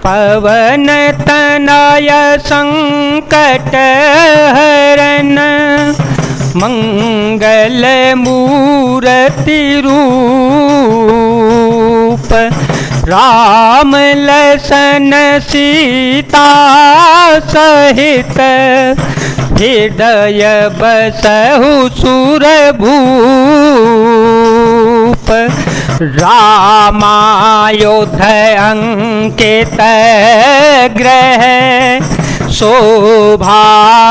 पवन तनय संकट हरन मंगल मूर्ति रूप राम लसन सीता सहित हृदय बसहु सुरभूप रामायोध्य अंकित ग्रह शोभा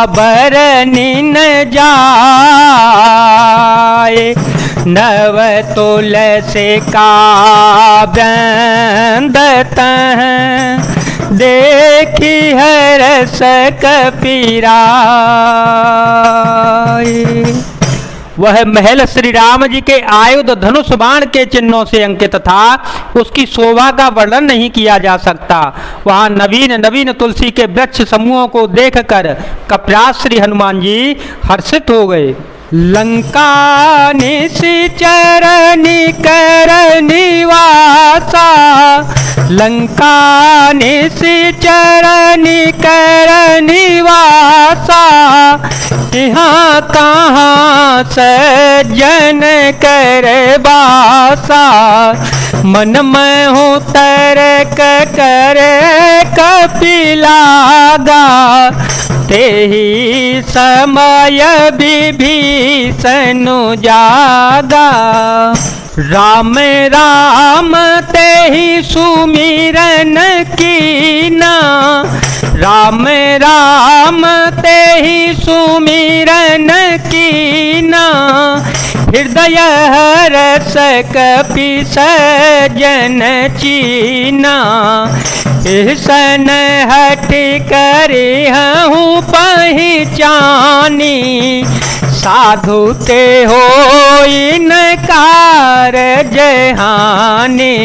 बरनि न जाए नव तुलसी काव्यंदत देखी हरस कपीराए। वह महल श्री राम जी के आयुध धनुष बाण के चिन्हों से अंकित था। उसकी शोभा का वर्णन नहीं किया जा सकता। वहां नवीन नवीन तुलसी के वृक्ष समूहों को देखकर कपिराज श्री हनुमान जी हर्षित हो गए। लंका निश्चर निकर निवासा लंका निश्चर निकर निवासा यहाँ कहाँ सज्जन कर बासा मन में हो तरक कर कपिलागा तेहि समय विभीषण जागा राम राम तेहि सुमिरन कीना राम राम तेहि सुमिरन कीना हृदय हरस कपि सज्जन चीना ईसन हट करे हूँ पहचानी साधु ते हो इनकार जहानी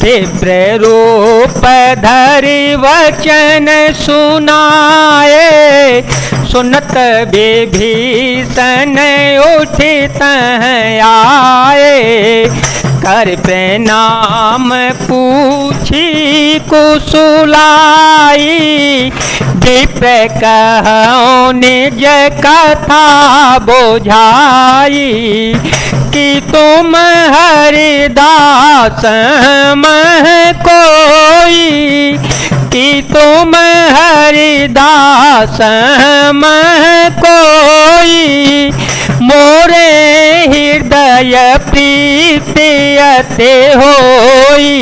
विप्र रूप धरि वचन सुनाए सुनत विभीषण उठित आए कर प्रणाम पूछी कुशुलाई विप्र कहूँ निज कथा बोझाई कि तुम हरिदास मह कोई कि तुम हरिदास मह कोई मोरे हृदय प्रीति अति होई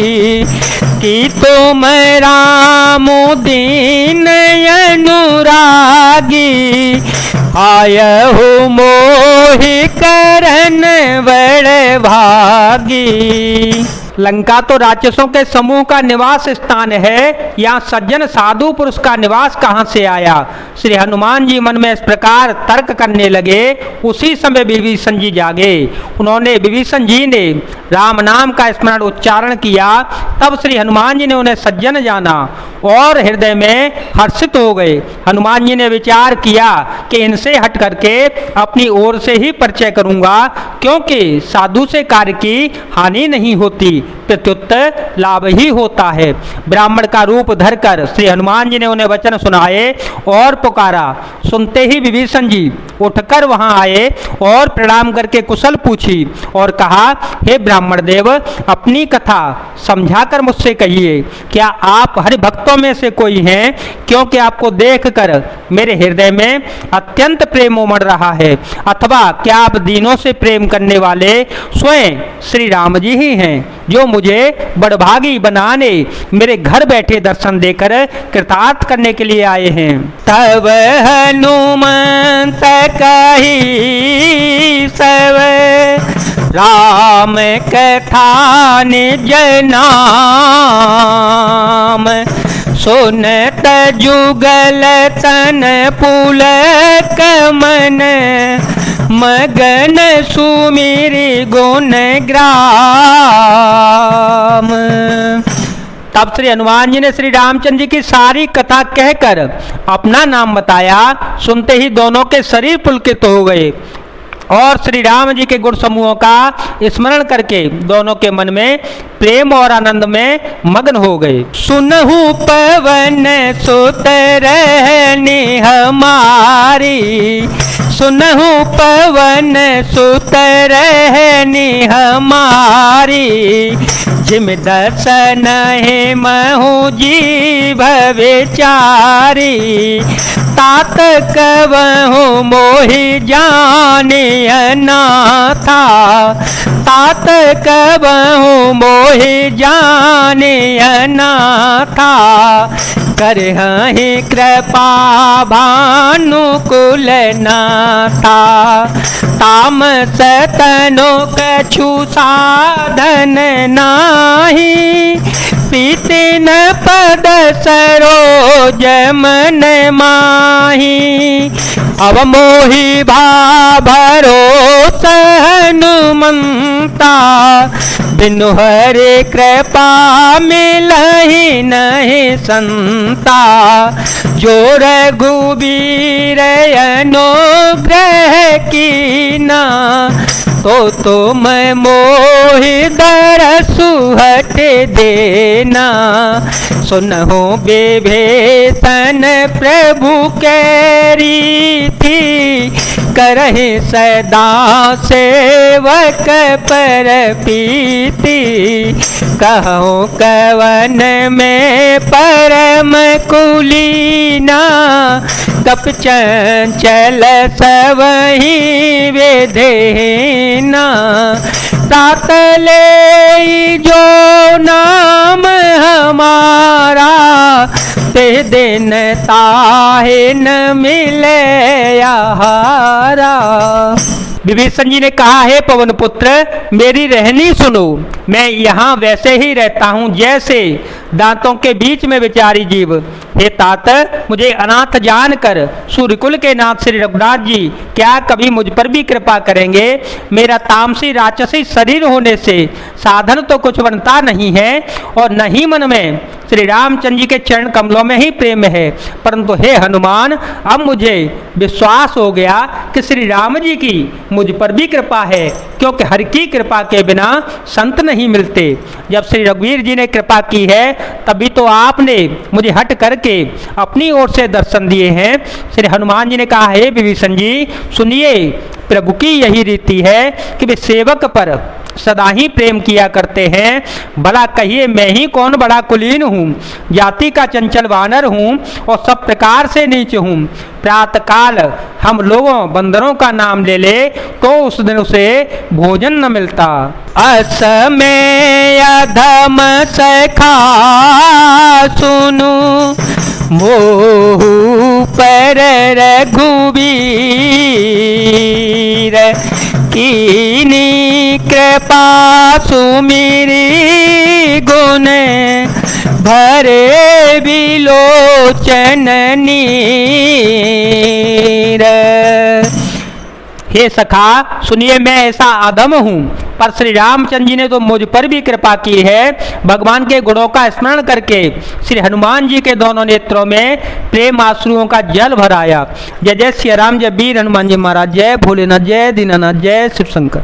कि तुम राम दीन अनुरागी आयहु मोहि करन बड़ भागी। लंका तो राक्षसों के समूह का निवास स्थान है, यहाँ सज्जन साधु पुरुष का निवास कहाँ से आया। श्री हनुमान जी मन में इस प्रकार तर्क करने लगे। उसी समय विभीषण जी जागे। उन्होंने विभीषण जी ने राम नाम का स्मरण उच्चारण किया। तब श्री हनुमान जी ने उन्हें सज्जन जाना और हृदय में हर्षित हो गए। हनुमान जी ने विचार किया कि इनसे हट करके अपनी ओर से ही परिचय करूंगा, क्योंकि साधु से कार्य की हानि नहीं होती, प्रत्युत लाभ ही होता है। ब्राह्मण का रूप धरकर श्री हनुमान जी ने उन्हें वचन सुनाए और पुकारा। सुनते ही विभीषण जी उठकर वहां आए और प्रणाम करके कुशल पूछी और कहा, हे ब्राह्मण देव, अपनी कथा समझाकर मुझसे कहिए। क्या आप हरि भक्तों में से कोई हैं? क्योंकि आपको देखकर मेरे हृदय में अत्यंत प्रेम उमड़ रहा है। अथवा क्या आप दीनों से प्रेम करने वाले स्वयं श्री राम जी ही हैं, जो मुझे बड़भागी बनाने मेरे घर बैठे दर्शन देकर कृतार्थ करने के लिए आए हैं। तब हनुमंत कही सब राम कथा निज नाम, सुनत जुगल तन पुलक मन, मगन सुमिरि गुण ग्राम। तब श्री हनुमान जी ने श्री रामचंद्र जी की सारी कथा कहकर अपना नाम बताया। सुनते ही दोनों के शरीर पुलकित हो गए और श्री राम जी के गुण समूहों का स्मरण करके दोनों के मन में प्रेम और आनंद में मग्न हो गए। सुनहु पवन सुत रहनी हमारी, सुनहु पवन सुत रहनी हमारी, जिम दर्शन है महु जीव विचारी, तात कवहु मोहि जाने अनाथा, तात कवहु मोहि जाने अनाथा, करहि कृपा भानुकुल नाथा, तामस तनु कछु साधन नाही, प्रीति न पद सरोज मन माही, अब मोहि भा भरोस हनुमंता, बिनु हरि कृपा मिलहि नहीं संता, जो रघुबीर अनुग्रह कीना, तो तुम मोहि दरसु हट देना, सुनहु विभीषण प्रभु के रीति, करहि सदा सेवक पर प्रीति, कहो कवन में परम कुलीना, कप चंचल सबहि विधेना, तात ले जो नाम हमारा, ते दिन ताहे न मिले आहारा। विभीषण जी ने कहा, है पवन पुत्र मेरी रहनी सुनो, मैं यहाँ वैसे ही रहता हूँ जैसे दांतों के बीच में विचारी जीव। हे तात, मुझे अनाथ जानकर सूर्यकुल के नाथ श्री रघुनाथ जी क्या कभी मुझ पर भी कृपा करेंगे? मेरा तामसी राक्षसी शरीर होने से साधन तो कुछ बनता नहीं है और न ही मन में श्री रामचंद्र जी के चरण कमलों में ही प्रेम है, परंतु हे हनुमान, अब मुझे विश्वास हो गया कि श्री राम जी की मुझ पर भी कृपा है, क्योंकि हर की कृपा के बिना संत नहीं मिलते। जब श्री रघुवीर जी ने कृपा की है तभी तो आपने मुझे हट करके अपनी ओर से दर्शन दिए हैं। श्री हनुमान जी ने कहा, हे विभीषण जी सुनिए, प्रभु की यही रीति है कि वे सेवक पर सदा ही प्रेम किया करते हैं। भला कहिए मैं ही कौन बड़ा कुलीन हूँ, जाति का चंचल वानर हूँ और सब प्रकार से नीच हूँ। प्रातः काल हम लोगों बंदरों का नाम ले ले तो उस दिन उसे भोजन न मिलता। असमय अधम सखा सुनु, मोहु पर रघुबीर, कीनी कृपा सुमिरी, गुण भरे बिलोचन नीर। हे सखा सुनिए, मैं ऐसा अधम हूँ, पर श्री रामचंद्र जी ने तो मुझ पर भी कृपा की है। भगवान के गुणों का स्मरण करके श्री हनुमान जी के दोनों नेत्रों में प्रेम आंसुओं का जल भराया। जय जय श्री राम, जय वीर हनुमान जी महाराज, जय भोलेनाथ, जय दीनानाथ, जय शिव शंकर।